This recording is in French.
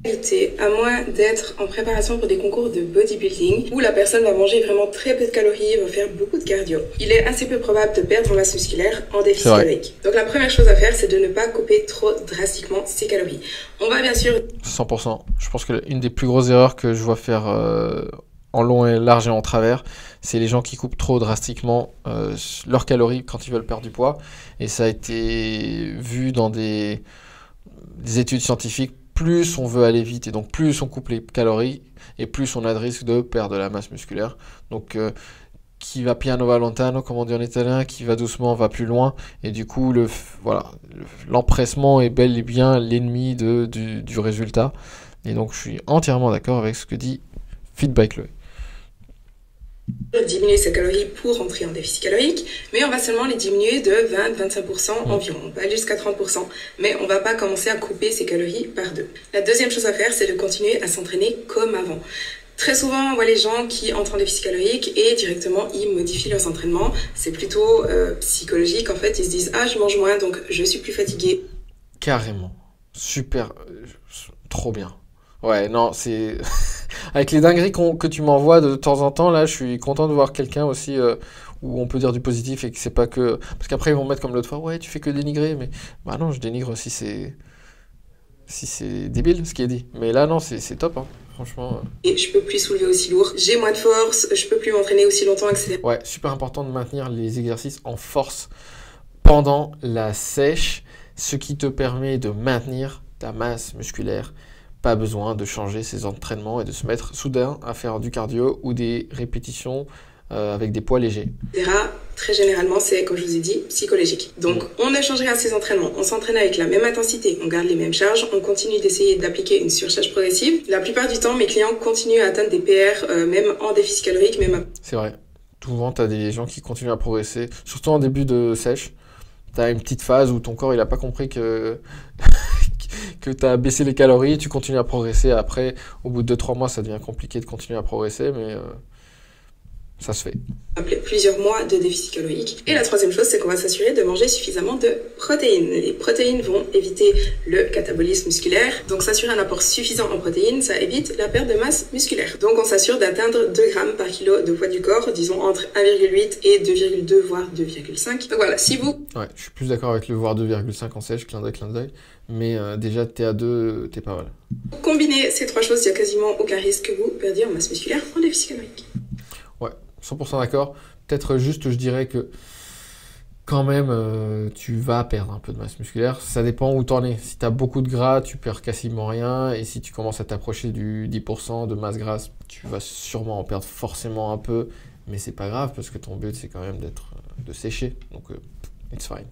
Éviter, à moins d'être en préparation pour des concours de bodybuilding où la personne va manger vraiment très peu de calories, va faire beaucoup de cardio. Il est assez peu probable de perdre en masse musculaire en déficit calorique. Donc la première chose à faire, c'est de ne pas couper trop drastiquement ses calories. On va bien sûr... 100%. Je pense que une des plus grosses erreurs que je vois faire en long et large et en travers, c'est les gens qui coupent trop drastiquement leurs calories quand ils veulent perdre du poids. Et ça a été vu dans des études scientifiques. Plus on veut aller vite et donc plus on coupe les calories et plus on a de risque de perdre de la masse musculaire. Donc qui va piano va lontano, comme on dit en italien, qui va doucement va plus loin. Et du coup, l'empressement est bel et bien l'ennemi du résultat. Et donc je suis entièrement d'accord avec ce que dit Fit by Chloé. Diminuer ses calories pour entrer en déficit calorique, mais on va seulement les diminuer de 20-25% environ, on peut aller jusqu'à 30%, mais on va pas commencer à couper ses calories par deux. La deuxième chose à faire, c'est de continuer à s'entraîner comme avant. Très souvent, on voit les gens qui entrent en déficit calorique et directement, ils modifient leurs entraînements. C'est plutôt psychologique, en fait, ils se disent « Ah, je mange moins, donc je suis plus fatigué. » Carrément. Super. Trop bien. Ouais, non, c'est... Avec les dingueries que tu m'envoies de temps en temps, là, je suis content de voir quelqu'un aussi où on peut dire du positif et que c'est pas que... Parce qu'après, ils vont mettre comme l'autre fois, ouais, tu fais que dénigrer, mais... Bah non, je dénigre si c'est débile ce qui est dit. Mais là, non, c'est top, hein. Franchement. Et je peux plus soulever aussi lourd, j'ai moins de force, je peux plus m'entraîner aussi longtemps, etc. Ouais, super important de maintenir les exercices en force pendant la sèche, ce qui te permet de maintenir ta masse musculaire. Pas besoin de changer ses entraînements et de se mettre soudain à faire du cardio ou des répétitions avec des poids légers. Très généralement, c'est, comme je vous ai dit, psychologique. Donc, on ne change rien à ses entraînements. On s'entraîne avec la même intensité, on garde les mêmes charges, on continue d'essayer d'appliquer une surcharge progressive. La plupart du temps, mes clients continuent à atteindre des PR, même en déficit calorique, même... C'est vrai. Souvent, tu as des gens qui continuent à progresser, surtout en début de sèche. Tu as une petite phase où ton corps il n'a pas compris que tu as baissé les calories, tu continues à progresser. Après, au bout de 2-3 mois, ça devient compliqué de continuer à progresser, mais ça se fait. Plusieurs mois de déficit calorique. Et la troisième chose, c'est qu'on va s'assurer de manger suffisamment de protéines. Les protéines vont éviter le catabolisme musculaire. Donc s'assurer un apport suffisant en protéines, ça évite la perte de masse musculaire. Donc on s'assure d'atteindre 2 grammes par kilo de poids du corps, disons entre 1,8 et 2,2 voire 2,5. Donc voilà, si vous... Ouais, je suis plus d'accord avec le voire 2,5 en sèche, clin d'œil. Mais déjà, t'es à 2, t'es pas mal. Combinez ces trois choses, il n'y a quasiment aucun risque que vous perdiez en masse musculaire en déficit calorique. Ouais, 100% d'accord. Peut-être juste, je dirais que quand même, tu vas perdre un peu de masse musculaire. Ça dépend où tu en es. Si tu as beaucoup de gras, tu perds quasiment rien. Et si tu commences à t'approcher du 10% de masse grasse, tu vas sûrement en perdre forcément un peu. Mais c'est pas grave parce que ton but, c'est quand même de sécher. Donc, it's fine.